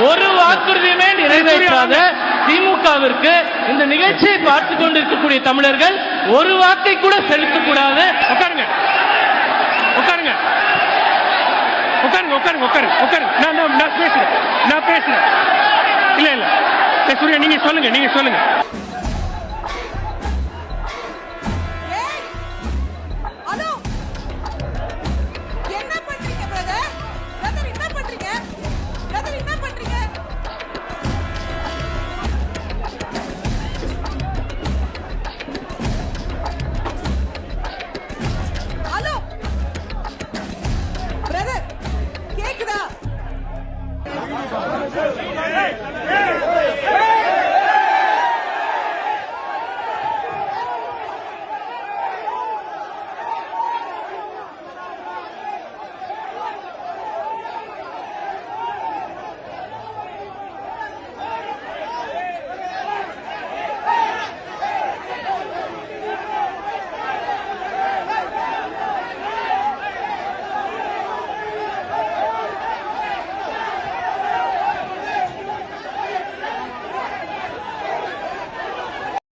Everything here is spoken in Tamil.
ஒரு வாக்குறுதியுமே நிறைவேற்றாத திமுகவிற்கு இந்த நிகழ்ச்சியை பார்த்துக் கொண்டிருக்கக்கூடிய தமிழர்கள் ஒரு வாக்கை கூட செலுத்தக்கூடாது. உட்காருங்க உட்காருங்க உட்காருங்க உட்காருங்க உட்காருங்க உட்காருங்க. நான் பேசுறேன் இல்ல இல்ல சூர்யா நீங்க சொல்லுங்க. கேக்குதா?